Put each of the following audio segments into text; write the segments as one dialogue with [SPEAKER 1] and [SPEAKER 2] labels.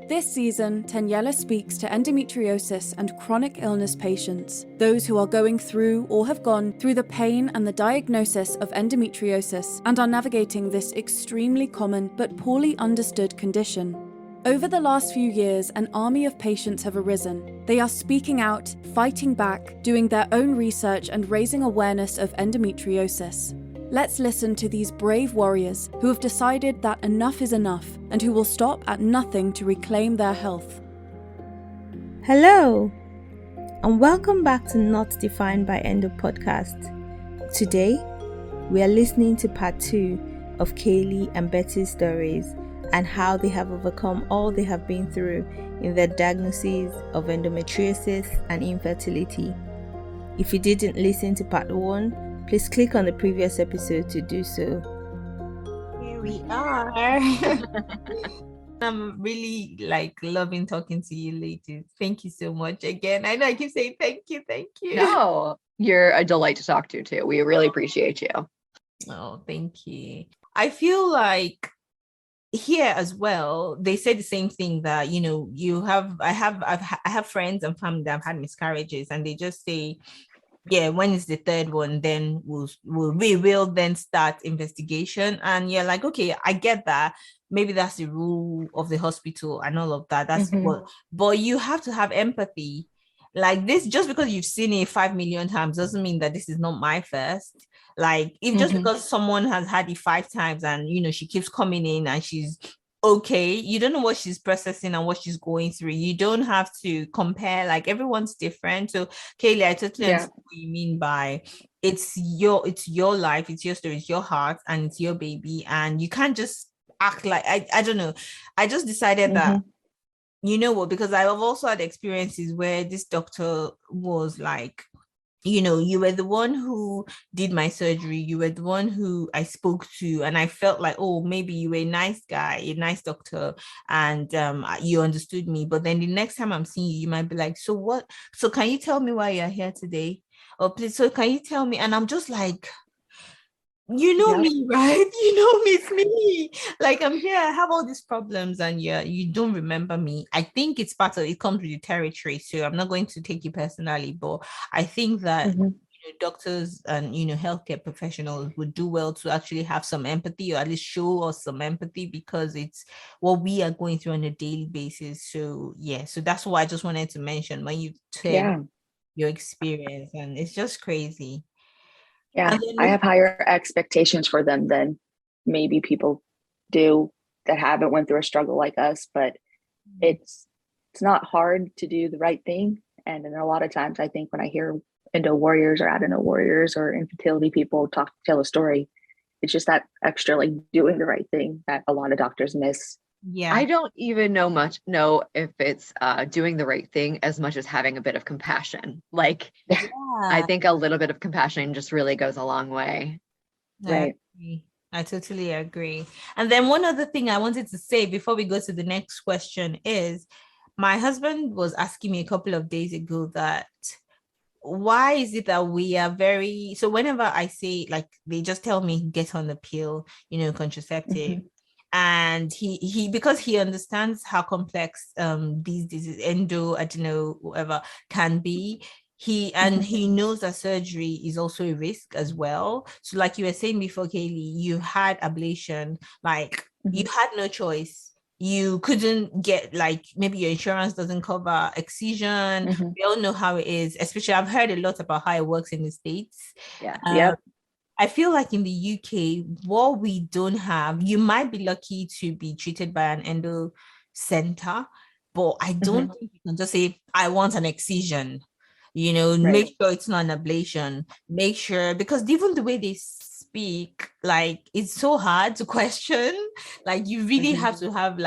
[SPEAKER 1] This season, Taniela speaks to endometriosis and chronic illness patients, those who are going through or have gone through the pain and the diagnosis of endometriosis and are navigating this extremely common but poorly understood condition. Over the last few years, an army of patients have arisen. They are speaking out, fighting back, doing their own research and raising awareness of endometriosis. Let's listen to these brave warriors who have decided that enough is enough and who will stop at nothing to reclaim their health.
[SPEAKER 2] Hello, and welcome back to Not Defined by Endo Podcast. Today, we are listening to part 2 of Kailey and Betsy's stories and how they have overcome all they have been through in their diagnoses of endometriosis and infertility. If you didn't listen to part 1, please click on the previous episode to do so.
[SPEAKER 3] Here we are. I'm really loving talking to you ladies. Thank you so much again. I know I keep saying thank you.
[SPEAKER 4] No, you're a delight to talk to too. We really appreciate you.
[SPEAKER 3] Oh, thank you. I feel like here as well, they say the same thing that, I have friends and family that have had miscarriages, and they just say, yeah, when is the third one, then we will then start investigation. And you're like, okay, I get that. Maybe that's the rule of the hospital and all of that. That's but you have to have empathy. Like this, just because you've seen it 5 million times doesn't mean that this is not my first. Like if just because someone has had it 5 times and she keeps coming in and she's okay, you don't know what she's processing and what she's going through. You don't have to compare. Like everyone's different. So Kailey, I totally understand what you mean by it's your life, it's your story, it's your heart, and it's your baby, and you can't just act like I don't know. I just decided that, you know what, because I've also had experiences where this doctor was like, you were the one who did my surgery. You were the one who I spoke to. And I felt like, oh, maybe you were a nice guy, a nice doctor, and you understood me. But then the next time I'm seeing you, you might be like, so what? So can you tell me why you're here today? Or please, so can you tell me? And I'm just like, me, right? Me, it's me. Like I'm here, I have all these problems, and you don't remember me. I think it's part of it, comes with the territory. So I'm not going to take it personally, but I think that doctors and healthcare professionals would do well to actually have some empathy, or at least show us some empathy, because it's what we are going through on a daily basis. So so that's why I just wanted to mention when you tell your experience, and it's just crazy.
[SPEAKER 4] Yeah, I have higher expectations for them than maybe people do that haven't went through a struggle like us, but it's not hard to do the right thing. And then a lot of times I think when I hear endo warriors or adeno warriors or infertility people tell a story, it's just that extra doing the right thing that a lot of doctors miss.
[SPEAKER 3] Yeah,
[SPEAKER 4] I don't even know if it's doing the right thing as much as having a bit of compassion. I think a little bit of compassion just really goes a long way.
[SPEAKER 3] Right. I totally agree. And then one other thing I wanted to say before we go to the next question is, my husband was asking me a couple of days ago that why is it that we are so whenever I say, they just tell me get on the pill, contraceptive. And he because he understands how complex these diseases, endo, adeno, whatever, can be. He knows that surgery is also a risk as well. So like you were saying before, Kailey, you had ablation, you had no choice. You couldn't get, maybe your insurance doesn't cover excision. We all know how it is, especially I've heard a lot about how it works in the States. I feel like in the UK, what we don't have, you might be lucky to be treated by an endo center, but I don't think you can just say, I want an excision. Make sure it's not an ablation. Make sure, because even the way they speak, it's so hard to question. You really have to have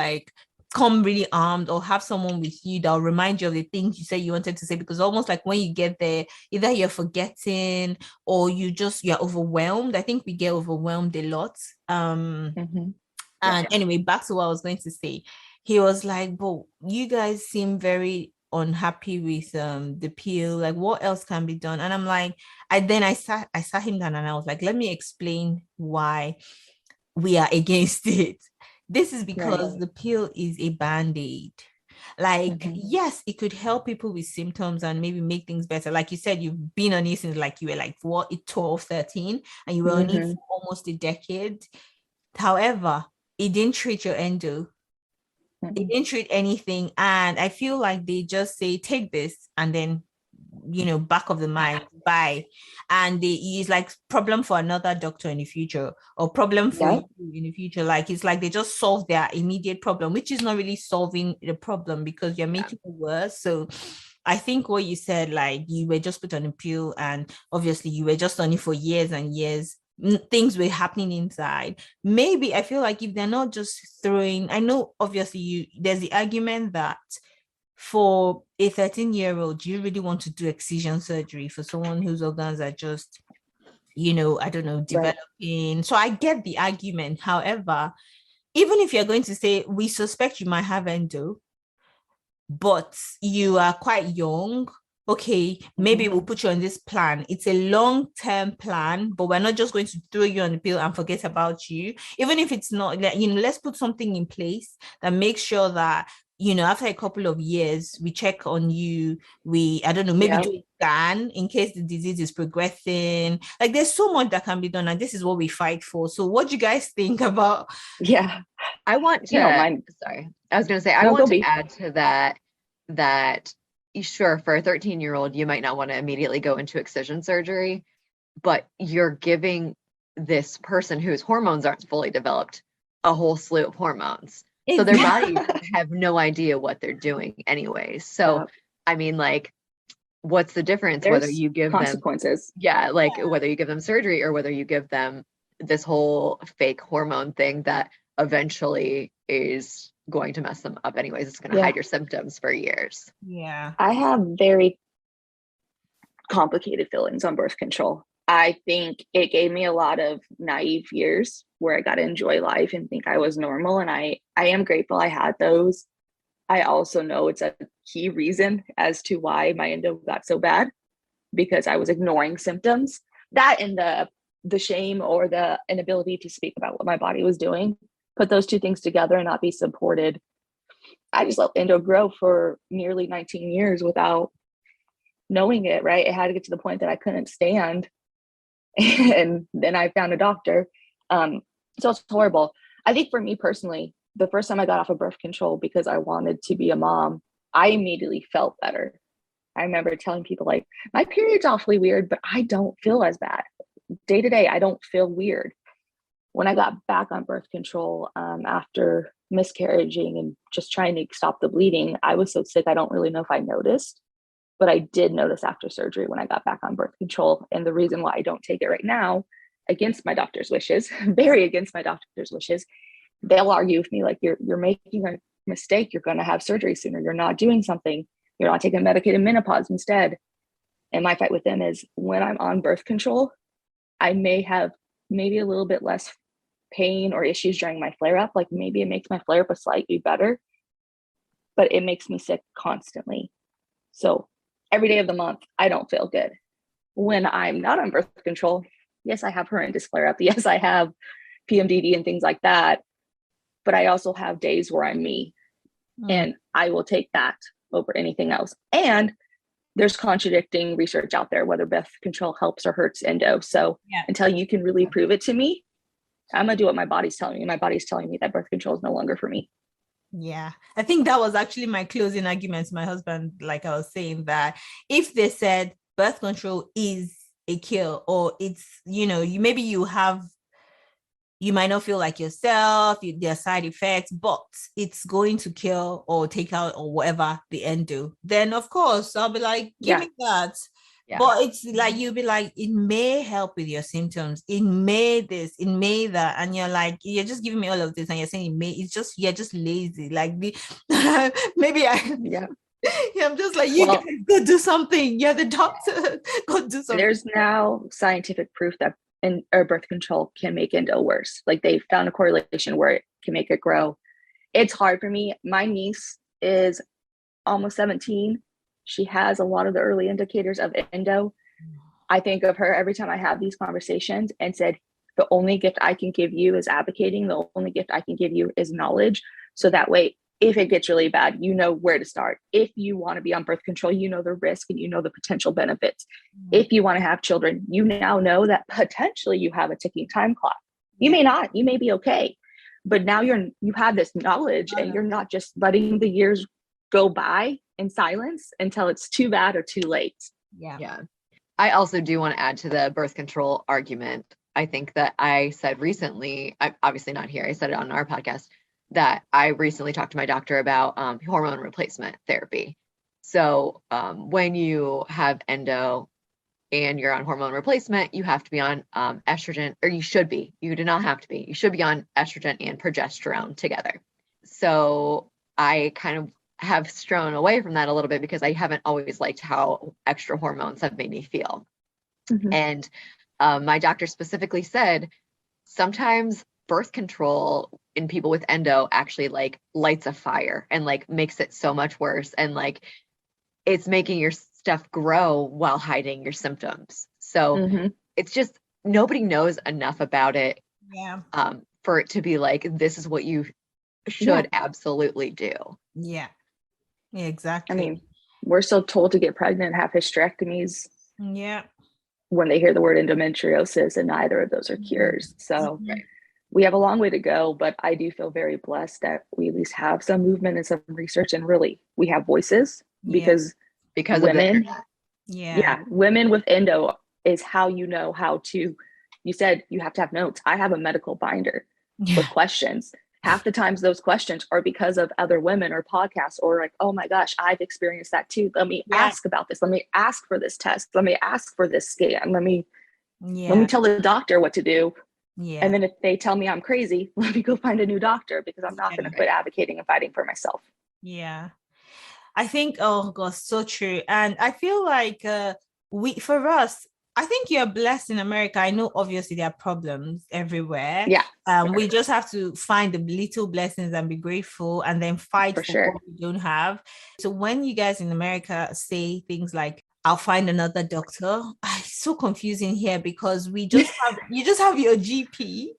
[SPEAKER 3] come really armed, or have someone with you that'll remind you of the things you said you wanted to say, because almost like when you get there, either you're forgetting or you're overwhelmed. I think we get overwhelmed a lot. And anyway, back to what I was going to say. He was like, but you guys seem very unhappy with the pill. What else can be done? And I'm like, I sat him down and I was like, let me explain why we are against it. This is because the pill is a band-aid. Like, yes, it could help people with symptoms and maybe make things better. Like you said, you've been on it since like you were like 12, 13, and you were on it for almost a decade. However, it didn't treat your endo. It didn't treat anything. And I feel like they just say, take this, and then, back of the mind, bye. And it's like problem for another doctor in the future, or problem for you in the future. Like, it's like they just solve their immediate problem, which is not really solving the problem, because you're making it worse. So I think what you said, like, you were just put on a pill, and obviously you were just on it for years and years. Things were happening inside. Maybe I feel like if they're not just throwing, I know obviously there's the argument that for a 13-year-old, do you really want to do excision surgery for someone whose organs are just, I don't know, developing? Right. So I get the argument. However, even if you're going to say, we suspect you might have endo, but you are quite young, okay, maybe we'll put you on this plan. It's a long-term plan, but we're not just going to throw you on the pill and forget about you. Even if it's not, let's put something in place that makes sure that, after a couple of years, we check on you. I don't know, maybe do a scan in case the disease is progressing. Like, there's so much that can be done, and this is what we fight for. So what do you guys think about?
[SPEAKER 5] Yeah, I want to, sorry, I was going to say, I want to add to that sure, for a 13-year-old, you might not want to immediately go into excision surgery, but you're giving this person whose hormones aren't fully developed a whole slew of hormones. So their bodies have no idea what they're doing anyway. So, I mean, like, what's the difference whether you give
[SPEAKER 4] consequences?
[SPEAKER 5] Whether you give them surgery or whether you give them this whole fake hormone thing that eventually is going to mess them up anyways. It's going to hide your symptoms for years.
[SPEAKER 3] Yeah.
[SPEAKER 4] I have very complicated feelings on birth control. I think it gave me a lot of naive years where I got to enjoy life and think I was normal. And I am grateful I had those. I also know it's a key reason as to why my endo got so bad, because I was ignoring symptoms. That and the shame or the inability to speak about what my body was doing. Put those two things together and not be supported. I just let endo grow for nearly 19 years without knowing it, right? It had to get to the point that I couldn't stand. And then I found a doctor. So it's horrible. I think for me personally, the first time I got off of birth control because I wanted to be a mom, I immediately felt better. I remember telling people, like, my period's awfully weird, but I don't feel as bad. Day to day, I don't feel weird. When I got back on birth control after miscarriaging and just trying to stop the bleeding, I was so sick, I don't really know if I noticed, but I did notice after surgery when I got back on birth control. And the reason why I don't take it right now, against my doctor's wishes, very against my doctor's wishes, they'll argue with me, like, you're making a mistake. You're going to have surgery sooner. You're not doing something. You're not taking medicated menopause instead. And my fight with them is, when I'm on birth control, I may have maybe a little bit less pain or issues during my flare up. Like, maybe it makes my flare up a slightly better, but it makes me sick constantly. So every day of the month, I don't feel good. When I'm not on birth control, yes, I have horrendous flare up. Yes, I have PMDD and things like that. But I also have days where I'm me, and I will take that over anything else. And there's contradicting research out there, whether birth control helps or hurts endo. So until you can really prove it to me, I'm going to do what my body's telling me. My body's telling me that birth control is no longer for me.
[SPEAKER 3] Yeah, I think that was actually my closing argument to my husband. Like, I was saying that if they said birth control is a kill, or it's, you might not feel like yourself, there are side effects, but it's going to kill or take out or whatever the endo, then of course I'll be like, give me that. But it's like, you'll be like, it may help with your symptoms, it may this, it may that, and you're like, you're just giving me all of this and you're saying it may, you're just lazy. Like, maybe I'm just like, you guys go do something. You're the doctor, go do something.
[SPEAKER 4] There's now scientific proof that birth control can make endo worse. Like, they found a correlation where it can make it grow. It's hard for me. My niece is almost 17. She has a lot of the early indicators of endo. I think of her every time I have these conversations and said, The only gift I can give you is advocating. The only gift I can give you is knowledge. So that way, if it gets really bad, you know where to start. If you want to be on birth control, you know the risk and you know the potential benefits. If you want to have children, you now know that potentially you have a ticking time clock. You may not, you may be okay, but now you have this knowledge and you're not just letting the years go by in silence until it's too bad or too late.
[SPEAKER 5] Yeah. I also do want to add to the birth control argument. I think that I said recently, I'm obviously not here, I said it on our podcast, that I recently talked to my doctor about hormone replacement therapy. So when you have endo and you're on hormone replacement, you have to be on estrogen, or you should be. You do not have to be. You should be on estrogen and progesterone together. So I kind of have strayed away from that a little bit because I haven't always liked how extra hormones have made me feel. Mm-hmm. And my doctor specifically said, sometimes birth control in people with endo actually like lights a fire and like makes it so much worse. And like, it's making your stuff grow while hiding your symptoms. So it's just, nobody knows enough about it for it to be like, this is what you should absolutely do.
[SPEAKER 3] Yeah, exactly.
[SPEAKER 4] I mean, we're still told to get pregnant, have hysterectomies.
[SPEAKER 3] Yeah.
[SPEAKER 4] When they hear the word endometriosis, and neither of those are cures. So we have a long way to go, but I do feel very blessed that we at least have some movement and some research, and really we have voices because women, women with endo is how you know how to, you said you have to have notes. I have a medical binder with questions. Half the times those questions are because of other women or podcasts, or like, oh my gosh, I've experienced that too. Let me ask about this. Let me ask for this test. Let me ask for this scan. Let me tell the doctor what to do. Yeah. And then if they tell me I'm crazy, let me go find a new doctor, because I'm not going to quit advocating and fighting for myself.
[SPEAKER 3] Yeah. I think, oh God, so true. And I feel like for us, I think you're blessed in America. I know obviously there are problems everywhere.
[SPEAKER 4] Yeah.
[SPEAKER 3] We just have to find the little blessings and be grateful, and then fight for what we don't have. So when you guys in America say things like, I'll find another doctor, it's so confusing here, because you just have your GP.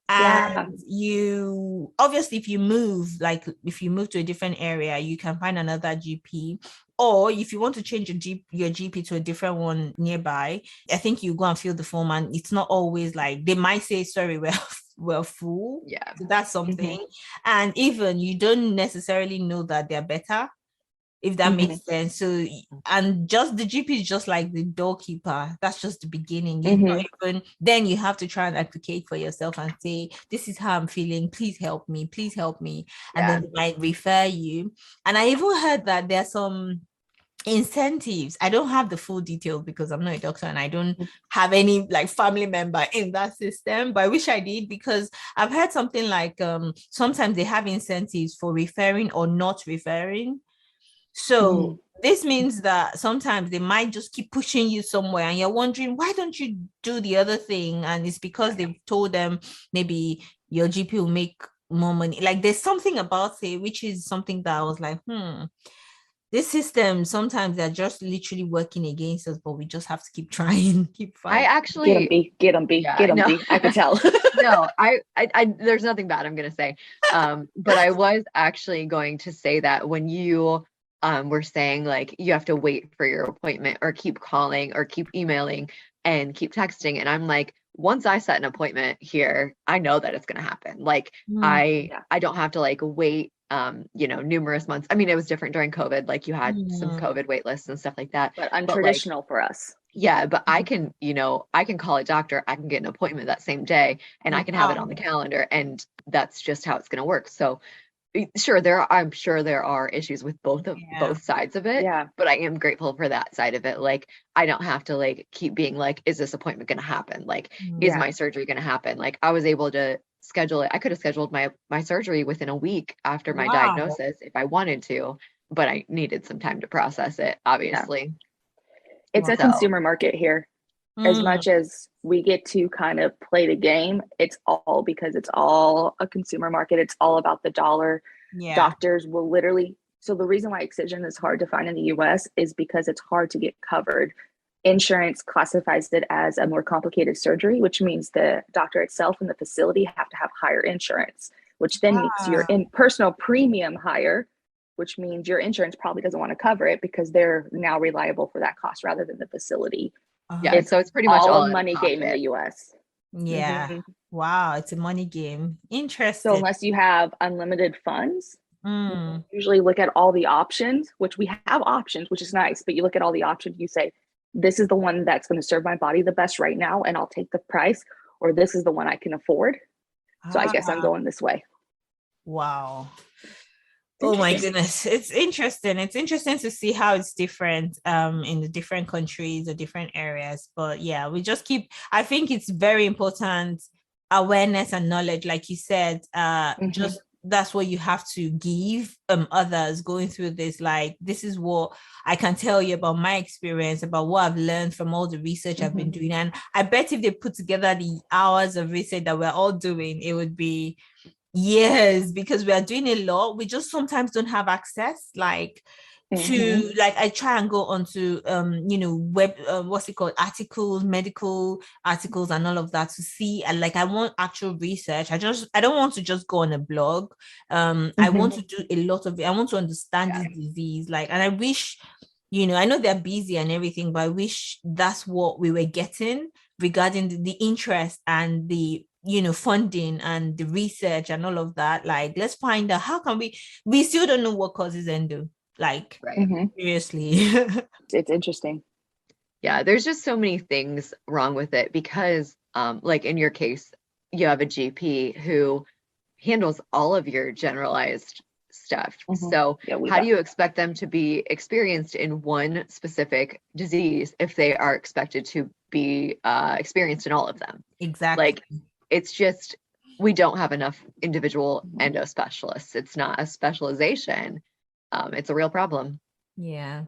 [SPEAKER 3] And you obviously, if you move to a different area, you can find another GP, or if you want to change your GP to a different one nearby, I think you go and fill the form, and it's not always like, they might say, sorry, we're full.
[SPEAKER 5] Yeah,
[SPEAKER 3] so that's something. And even you don't necessarily know that they're better, if that makes sense. So, and just the GP is just like the doorkeeper. That's just the beginning. Then you have to try and advocate for yourself and say, this is how I'm feeling. Please help me. Please help me. And then they might refer you. And I even heard that there's some incentives. I don't have the full details because I'm not a doctor and I don't have any like family member in that system, but I wish I did, because I've heard something like sometimes they have incentives for referring or not referring. So this means that sometimes they might just keep pushing you somewhere and you're wondering, why don't you do the other thing? And it's because they've told them maybe your GP will make more money. Like there's something about it, which is something that I was like, this system, sometimes they're just literally working against us, but we just have to keep trying, keep fighting.
[SPEAKER 5] I actually
[SPEAKER 4] get them B. I could tell.
[SPEAKER 5] No, I there's nothing bad I'm going to say. But I was actually going to say that when you were saying like, you have to wait for your appointment or keep calling or keep emailing and keep texting. And I'm like, once I set an appointment here, I know that it's going to happen. Like I don't have to like wait numerous months. I mean, it was different during COVID. Like you had some COVID wait lists and stuff like that.
[SPEAKER 4] But untraditional for us.
[SPEAKER 5] Yeah, but I can call a doctor. I can get an appointment that same day and I can have it on the calendar, and that's just how it's going to work. So I'm sure there are issues with both sides of it.
[SPEAKER 4] Yeah.
[SPEAKER 5] But I am grateful for that side of it. Like I don't have to like keep being like, is this appointment going to happen? Like, is my surgery going to happen? Like I was able to schedule it. I could have scheduled my surgery within a week after my diagnosis if I wanted to, but I needed some time to process it, obviously.
[SPEAKER 4] It's a consumer market here. As much as we get to kind of play the game, it's all because it's all a consumer market. It's all about the dollar. Yeah. Doctors will literally. So the reason why excision is hard to find in the US is because it's hard to get covered. insurance classifies it as a more complicated surgery, which means the doctor itself and the facility have to have higher insurance, which then makes your personal premium higher, which means your insurance probably doesn't want to cover it because they're now reliable for that cost rather than the facility.
[SPEAKER 5] Yeah, so it's pretty much
[SPEAKER 4] all a money game in the US.
[SPEAKER 3] Yeah. Mm-hmm. Wow, it's a money game. Interesting.
[SPEAKER 4] So unless you have unlimited funds, you usually look at all the options, which we have options, which is nice, but you look at all the options, you say, this is the one that's going to serve my body the best right now, and I'll take the price, or this is the one I can afford. So I guess I'm going this way.
[SPEAKER 3] Wow. Oh my goodness. It's interesting. It's interesting to see how it's different in the different countries or different areas. But yeah, I think it's very important awareness and knowledge, like you said, just that's what you have to give others going through this. Like, this is what I can tell you about my experience, about what I've learned from all the research I've been doing. And I bet if they put together the hours of research that we're all doing, it would be years, because we are doing a lot. We just sometimes don't have access, like to, like, I try and go onto web articles, medical articles and all of that to see, and like I want actual research. I don't want to just go on a blog. I want to do a lot of it. I want to understand this disease, like, and I wish, I know they're busy and everything, but I wish that's what we were getting regarding the interest and the funding and the research and all of that. Like, let's find out how can we still don't know what causes endo. Like, seriously.
[SPEAKER 4] It's interesting.
[SPEAKER 5] Yeah, there's just so many things wrong with it because, like in your case, you have a GP who handles all of your generalized stuff. So how do you expect them to be experienced in one specific disease if they are expected to be experienced in all of them?
[SPEAKER 3] Exactly.
[SPEAKER 5] Like, it's just, we don't have enough individual endo specialists. It's not a specialization. It's a real problem.
[SPEAKER 3] Yeah.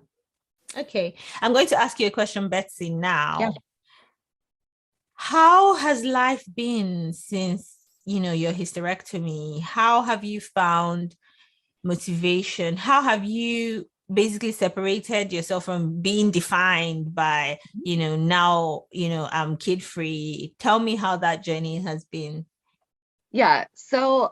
[SPEAKER 3] Okay. I'm going to ask you a question, Betsy, now.
[SPEAKER 5] Yeah.
[SPEAKER 3] How has life been since, your hysterectomy? How have you found motivation? How have you basically separated yourself from being defined by, now, I'm kid-free? Tell me how that journey has been.
[SPEAKER 5] Yeah. So,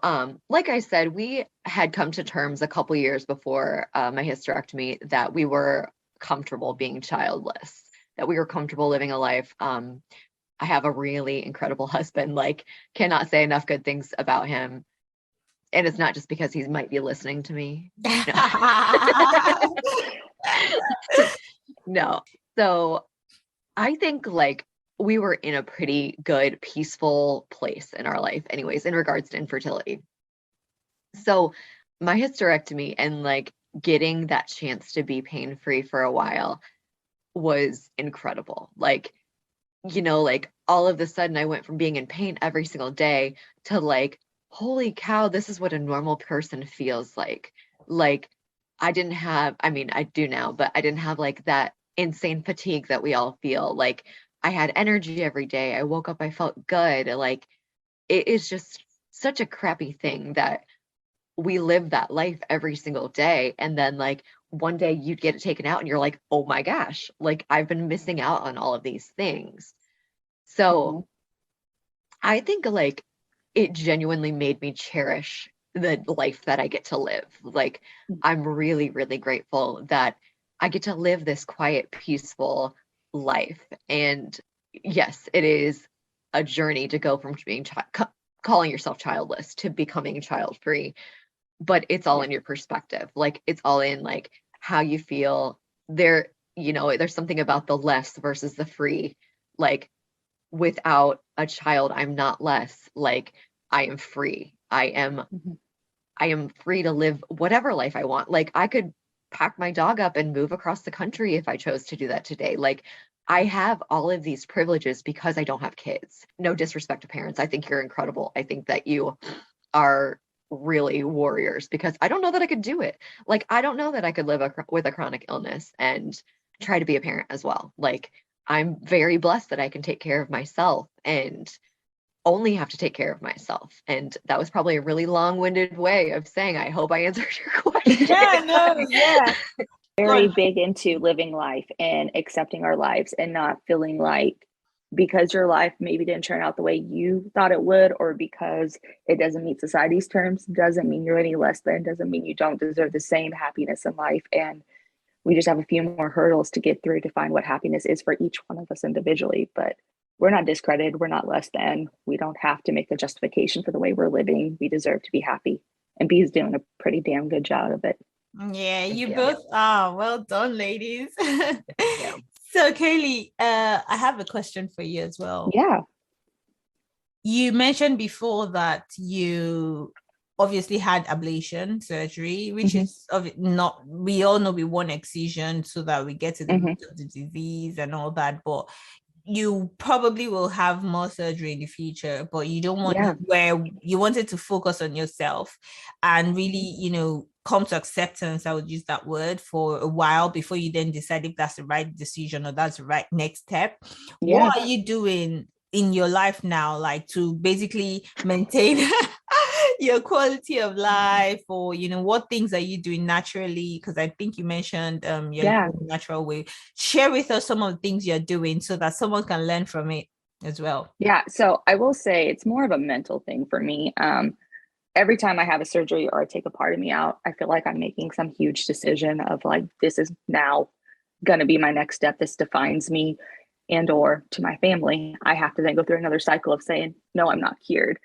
[SPEAKER 5] like I said, we had come to terms a couple years before my hysterectomy that we were comfortable being childless, that we were comfortable living a life. I have a really incredible husband, like, cannot say enough good things about him. And it's not just because he might be listening to me. No. No. So I think, like, we were in a pretty good, peaceful place in our life anyways, in regards to infertility. So my hysterectomy and like getting that chance to be pain-free for a while was incredible. Like, like all of a sudden I went from being in pain every single day to like, holy cow, this is what a normal person feels like. Like, I didn't have, I mean, I do now, but I didn't have like that insane fatigue that we all feel. Like, I had energy every day. I woke up, I felt good. Like, it is just such a crappy thing that we live that life every single day. And then like one day you get it taken out and you're like, oh my gosh, like I've been missing out on all of these things. So I think like it genuinely made me cherish the life that I get to live. Like, I'm really, really grateful that I get to live this quiet, peaceful life. And yes, it is a journey to go from being calling yourself childless to becoming child-free, but it's all in your perspective. Like, it's all in like how you feel there. There's something about the less versus the free. Like, without a child, I'm not less. Like, I am free. I am free to live whatever life I want. Like, I could pack my dog up and move across the country if I chose to do that today. Like, I have all of these privileges because I don't have kids. No disrespect to parents. I think you're incredible. I think that you are really warriors, because I don't know that I could do it. Like, I don't know that I could live with a chronic illness and try to be a parent as well. Like, I'm very blessed that I can take care of myself and only have to take care of myself. And that was probably a really long-winded way of saying, I hope I answered your question.
[SPEAKER 3] Yeah, no, yeah.
[SPEAKER 4] very big into living life and accepting our lives and not feeling like because your life maybe didn't turn out the way you thought it would, or because it doesn't meet society's terms, doesn't mean you're any less than, doesn't mean you don't deserve the same happiness in life. And we just have a few more hurdles to get through to find what happiness is for each one of us individually. But we're not discredited. We're not less than. We don't have to make the justification for the way we're living. We deserve to be happy. And B is doing a pretty damn good job of it.
[SPEAKER 3] Yeah, you both are. Well done, ladies. So, Kailey, I have a question for you as well.
[SPEAKER 4] Yeah.
[SPEAKER 3] You mentioned before that you obviously had ablation surgery, which is not, we all know we want excision so that we get to the root of the disease and all that, but you probably will have more surgery in the future, but you don't want where you wanted to focus on yourself and really, you know, come to acceptance, I would use that word, for a while before you then decide if that's the right decision or that's the right next step. What are you doing in your life now, like to basically maintain your quality of life, or, you know, what things are you doing naturally? Because I think you mentioned your natural way. Share with us some of the things you're doing so that someone can learn from it as well.
[SPEAKER 4] Yeah, so I will say it's more of a mental thing for me. Every time I have a surgery or I take a part of me out, I feel like I'm making some huge decision of like, this is now going to be my next step. This defines me. And or to my family, I have to then go through another cycle of saying, no, I'm not cured.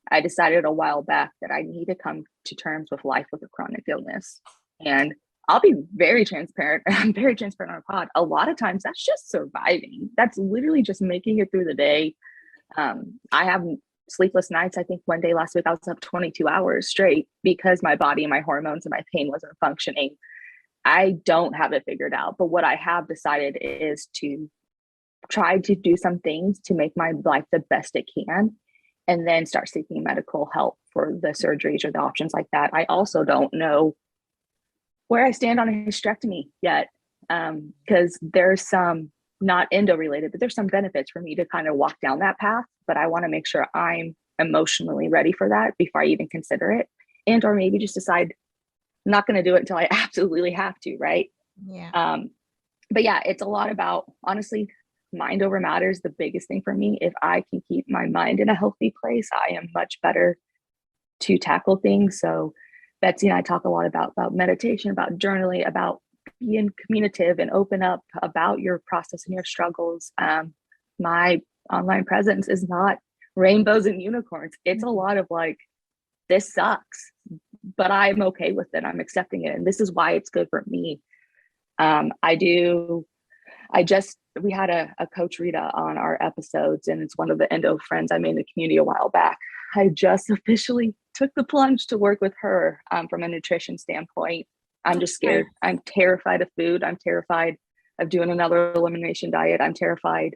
[SPEAKER 4] I decided a while back that I need to come to terms with life with a chronic illness. And I'll be very transparent. I'm very transparent on a pod. A lot of times that's just surviving. That's literally just making it through the day. I have sleepless nights. I think one day last week I was up 22 hours straight because my body and my hormones and my pain wasn't functioning. I don't have it figured out. But what I have decided is to try to do some things to make my life the best it can, and then start seeking medical help for the surgeries or the options like that. I also don't know where I stand on a hysterectomy yet, because there's some, not endo related, but there's some benefits for me to kind of walk down that path. But I want to make sure I'm emotionally ready for that before I even consider it, and or maybe just decide I'm not going to do it until I absolutely have to, right?
[SPEAKER 3] Yeah.
[SPEAKER 4] But yeah, it's a lot about, honestly, mind over matter is the biggest thing for me. If I can keep my mind in a healthy place, I am much better to tackle things. So Betsy and I talk a lot about meditation, about journaling, about being communicative and open up about your process and your struggles. My online presence is not rainbows and unicorns. It's a lot of like, this sucks, but I'm okay with it. I'm accepting it. And this is why it's good for me. We had a coach Rita on our episodes, and it's one of the endo friends I made in the community a while back. I just officially took the plunge to work with her from a nutrition standpoint. I'm just scared. I'm terrified of food. I'm terrified of doing another elimination diet. I'm terrified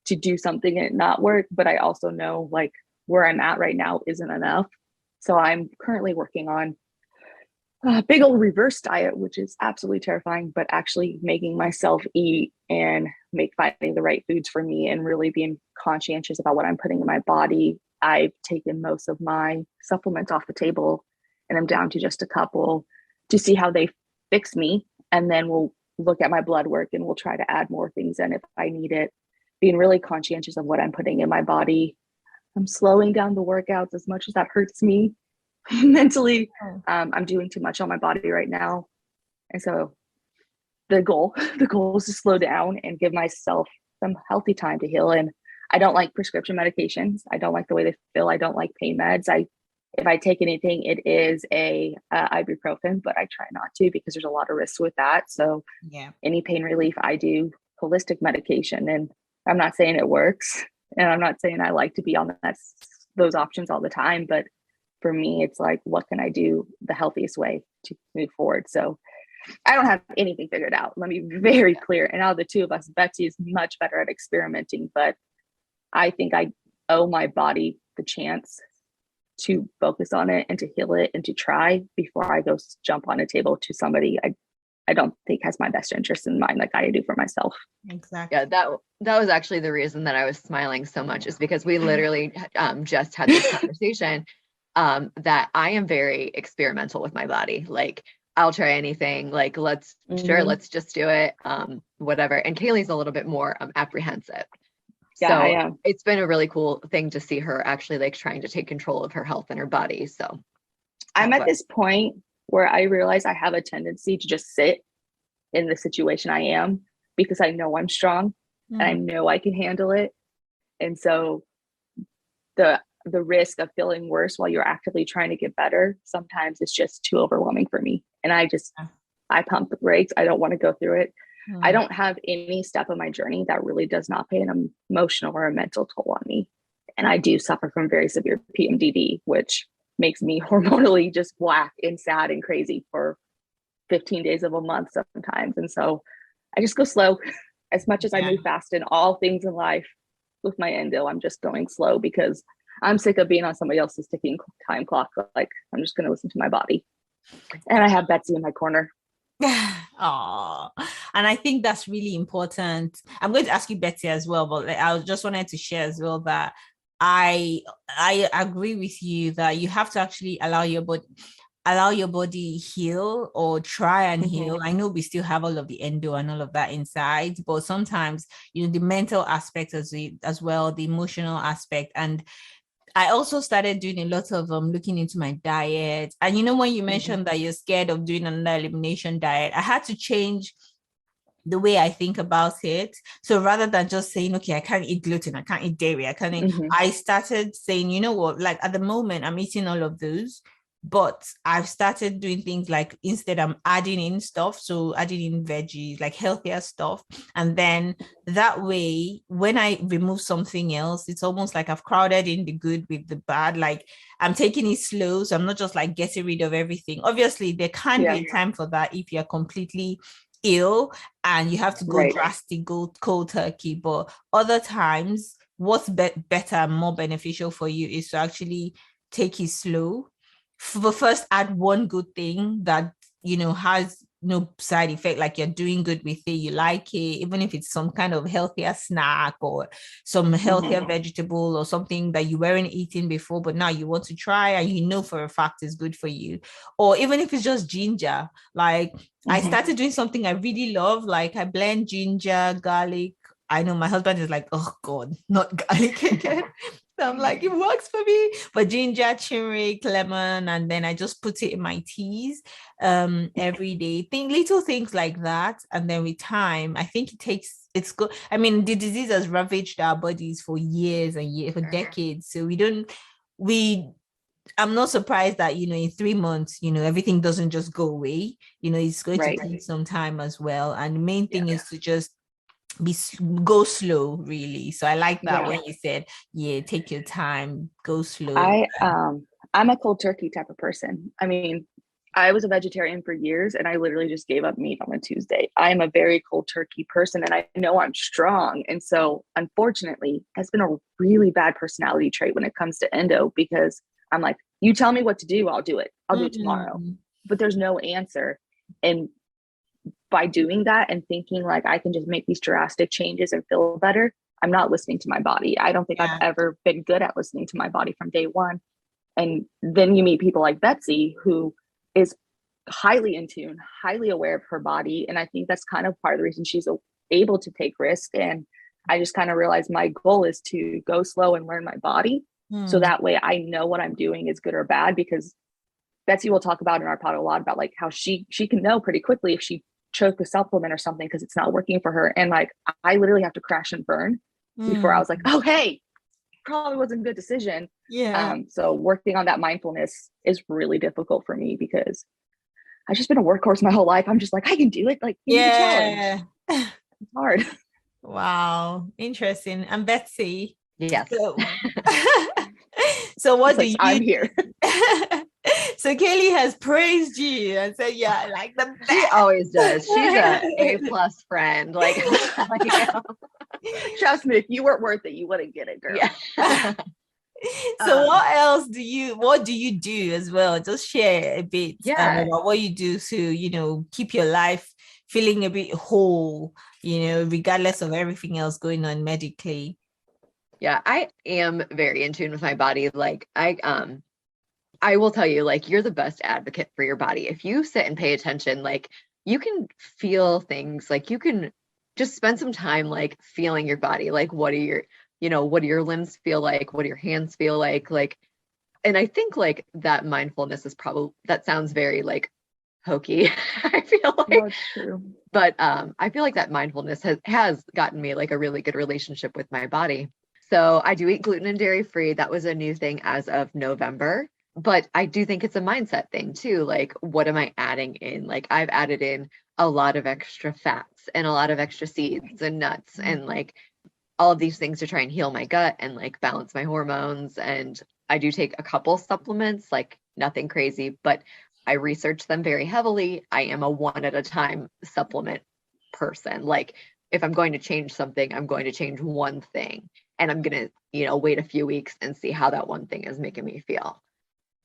[SPEAKER 4] to do something and it not work, but I also know like where I'm at right now isn't enough. So I'm currently working on a big old reverse diet, which is absolutely terrifying, but actually making myself eat and finding the right foods for me and really being conscientious about what I'm putting in my body. I've taken most of my supplements off the table and I'm down to just a couple to see how they fix me. And then we'll look at my blood work and we'll try to add more things in if I need it. Being really conscientious of what I'm putting in my body. I'm slowing down the workouts as much as that hurts me. Mentally, I'm doing too much on my body right now. And so the goal is to slow down and give myself some healthy time to heal. And I don't like prescription medications. I don't like the way they feel. I don't like pain meds. If I take anything, it is a ibuprofen, but I try not to because there's a lot of risks with that. So any pain relief, I do holistic medication. And I'm not saying it works. And I'm not saying I like to be on those options all the time, but for me, it's like, what can I do the healthiest way to move forward? So I don't have anything figured out. Let me be very clear. And out of the two of us, Betsy is much better at experimenting, but I think I owe my body the chance to focus on it and to heal it and to try before I go jump on a table to somebody I don't think has my best interest in mind like I do for myself.
[SPEAKER 3] Exactly.
[SPEAKER 5] Yeah, that was actually the reason that I was smiling so much, is because we literally just had this conversation that I am very experimental with my body. Like I'll try anything. Like, let's just do it. Whatever. And Kailey's a little bit more apprehensive.
[SPEAKER 4] Yeah,
[SPEAKER 5] so
[SPEAKER 4] I am.
[SPEAKER 5] It's been a really cool thing to see her actually like trying to take control of her health and her body. So
[SPEAKER 4] I'm at this point where I realize I have a tendency to just sit in the situation I am because I know I'm strong and I know I can handle it. And so the risk of feeling worse while you're actively trying to get better, sometimes it's just too overwhelming for me. And I pump the brakes. I don't want to go through it. I don't have any step of my journey that really does not pay an emotional or a mental toll on me. And I do suffer from very severe PMDD, which makes me hormonally just whack and sad and crazy for 15 days of a month sometimes. And so I just go slow. As much as I move fast in all things in life, with my endo, I'm just going slow because I'm sick of being on somebody else's ticking time clock. Like, I'm just going to listen to my body. And I have Betsy in my corner.
[SPEAKER 3] Oh, and I think that's really important. I'm going to ask you, Betsy, as well, but I just wanted to share as well that I agree with you that you have to actually allow your body heal or try and heal. I know we still have all of the endo and all of that inside, but sometimes, the mental aspect as well, the emotional aspect. And I also started doing a lot of looking into my diet. And when you mentioned that you're scared of doing another elimination diet, I had to change the way I think about it. So rather than just saying, okay, I can't eat gluten, I can't eat dairy, I can't eat, I started saying, you know what, like at the moment I'm eating all of those, but I've started doing things like instead I'm adding in stuff. So adding in veggies, like healthier stuff. And then that way, when I remove something else, it's almost like I've crowded in the good with the bad. Like I'm taking it slow. So I'm not just like getting rid of everything. Obviously, there can be a time for that if you're completely ill and you have to go drastic, go cold turkey. But other times, what's better and more beneficial for you is to actually take it slow. First add one good thing that has no side effect, like you're doing good with it, you like it, even if it's some kind of healthier snack or some healthier vegetable or something that you weren't eating before but now you want to try and for a fact is good for you. Or even if it's just ginger, like I started doing something I really love, like I blend ginger, garlic. I know my husband is like, oh God, not garlic again. So I'm like, it works for me. But ginger, turmeric, lemon, and then I just put it in my teas every day. Little things like that. And then with time, I think it's good. I mean, the disease has ravaged our bodies for years and years, for decades. So I'm not surprised that, in 3 months, everything doesn't just go away. It's going to take some time as well. And the main thing is to just go slow, really. So I like that when you said, take your time, go slow.
[SPEAKER 4] I'm a cold turkey type of person. I mean, I was a vegetarian for years and I literally just gave up meat on a Tuesday. I'm a very cold turkey person and I know I'm strong. And so unfortunately, that's been a really bad personality trait when it comes to endo, because I'm like, you tell me what to do, I'll do it. I'll do it tomorrow. But there's no answer. And by doing that and thinking like I can just make these drastic changes and feel better, I'm not listening to my body. I don't think I've ever been good at listening to my body from day one. And then you meet people like Betsy, who is highly in tune, highly aware of her body. And I think that's kind of part of the reason she's able to take risks. And I just kind of realized my goal is to go slow and learn my body. So that way I know what I'm doing is good or bad, because Betsy will talk about in our pod a lot about like how she can know pretty quickly if she chose a supplement or something because it's not working for her. And like I literally have to crash and burn before I was like, oh hey, probably wasn't a good decision. So working on that mindfulness is really difficult for me because I've just been a workhorse my whole life. I'm just like, I can do it. Like, challenge. It's hard.
[SPEAKER 3] Wow, interesting. And Betsy,
[SPEAKER 5] yes.
[SPEAKER 3] So what do you?
[SPEAKER 4] I'm here.
[SPEAKER 3] So Kailey has praised you and said, "Yeah, like the best."
[SPEAKER 5] She always does. She's a A+ friend. Like,
[SPEAKER 4] trust me, if you weren't worth it, you wouldn't get it, girl.
[SPEAKER 5] Yeah.
[SPEAKER 3] So what do you do as well? Just share a bit about what you do to, keep your life feeling a bit whole, regardless of everything else going on medically.
[SPEAKER 5] Yeah, I am very in tune with my body. Like I I will tell you, like, you're the best advocate for your body. If you sit and pay attention, like, you can feel things, like you can just spend some time like feeling your body. Like, what do your limbs feel like? What do your hands feel like? Like, and I think like that mindfulness is that sounds very like hokey. I feel like,
[SPEAKER 4] no, it's true.
[SPEAKER 5] But I feel like that mindfulness has gotten me like a really good relationship with my body. So I do eat gluten and dairy free. That was a new thing as of November. But I do think it's a mindset thing too. Like, what am I adding in? Like, I've added in a lot of extra fats and a lot of extra seeds and nuts and like all of these things to try and heal my gut and like balance my hormones. And I do take a couple supplements, like nothing crazy, but I research them very heavily. I am a one at a time supplement person. Like, if I'm going to change something, I'm going to change one thing, and I'm going to, wait a few weeks and see how that one thing is making me feel.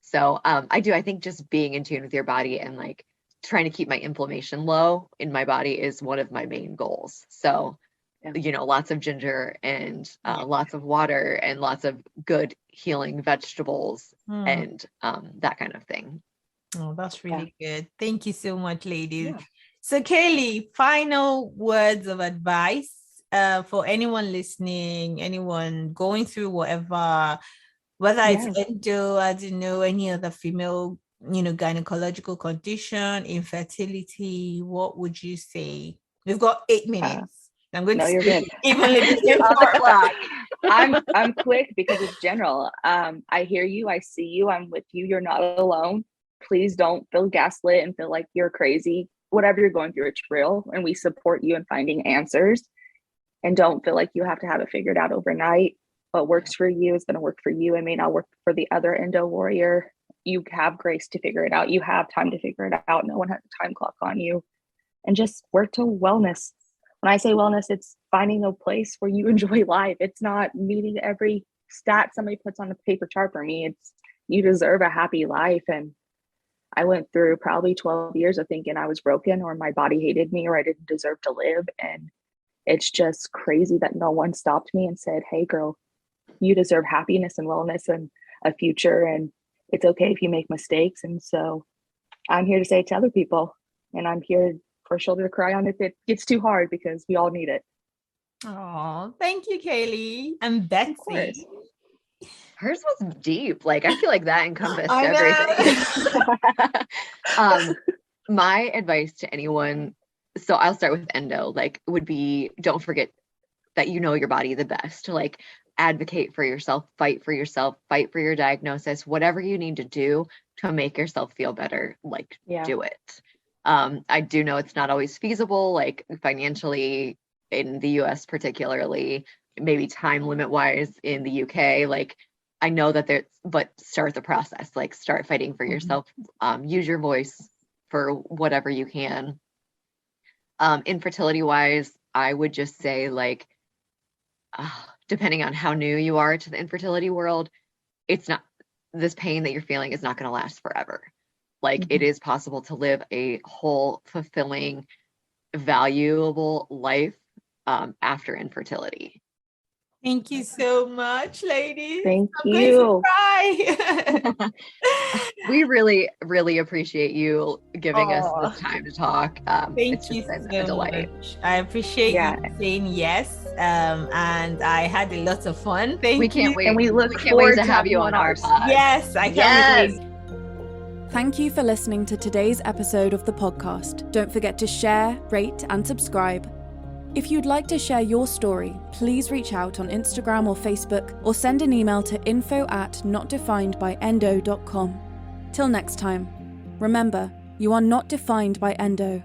[SPEAKER 5] So I think just being in tune with your body and like trying to keep my inflammation low in my body is one of my main goals. So, lots of ginger and lots of water and lots of good healing vegetables and that kind of thing.
[SPEAKER 3] Oh, that's really good. Thank you so much, ladies. Yeah. So Kailey, final words of advice for anyone listening, anyone going through whatever, whether it's endo, I don't know, any other female, gynecological condition, infertility, what would you say? We've got 8 minutes. I'm going to
[SPEAKER 4] you're good.
[SPEAKER 3] Evenly
[SPEAKER 4] on the clock. I'm quick because it's general. I hear you. I see you. I'm with you. You're not alone. Please don't feel gaslit and feel like you're crazy. Whatever you're going through, it's real, and we support you in finding answers. And don't feel like you have to have it figured out overnight. What works for you is going to work for you. It may not work for the other endo warrior. You have grace to figure it out. You have time to figure it out. No one has a time clock on you. And just work to wellness. When I say wellness, it's finding a place where you enjoy life. It's not meeting every stat somebody puts on a paper chart for me. It's you deserve a happy life. And I went through probably 12 years of thinking I was broken or my body hated me or I didn't deserve to live. And it's just crazy that no one stopped me and said, hey, girl, you deserve happiness and wellness and a future. And it's okay if you make mistakes. And so I'm here to say it to other people. And I'm here for a shoulder to cry on if it gets too hard, because we all need it.
[SPEAKER 3] Oh, thank you, Kailey. And Betsy.
[SPEAKER 5] Hers was deep. Like, I feel like that encompassed everything. My advice to anyone, so I'll start with endo, like, would be, don't forget that you know your body the best. Like, advocate for yourself, fight for your diagnosis, whatever you need to do to make yourself feel better, like, do it. I do know it's not always feasible, like financially in the US particularly, maybe time limit wise in the UK, like, I know that but start the process, like start fighting for yourself, use your voice for whatever you can. Infertility wise, I would just say, like, depending on how new you are to the infertility world, this pain that you're feeling is not going to last forever. Like, it is possible to live a whole, fulfilling, valuable life after infertility.
[SPEAKER 3] Thank you so much, ladies.
[SPEAKER 4] Thank you.
[SPEAKER 5] We really, really appreciate you giving us this time to talk.
[SPEAKER 3] Thank you so much. I appreciate you saying yes. And I had a lot of fun.
[SPEAKER 5] We can't wait.
[SPEAKER 4] And we look forward to have you on our
[SPEAKER 3] pod. Yes, I can't wait.
[SPEAKER 1] Thank you for listening to today's episode of the podcast. Don't forget to share, rate, and subscribe. If you'd like to share your story, please reach out on Instagram or Facebook, or send an email to info@notdefinedbyendo.com. Till next time, remember, you are not defined by endo.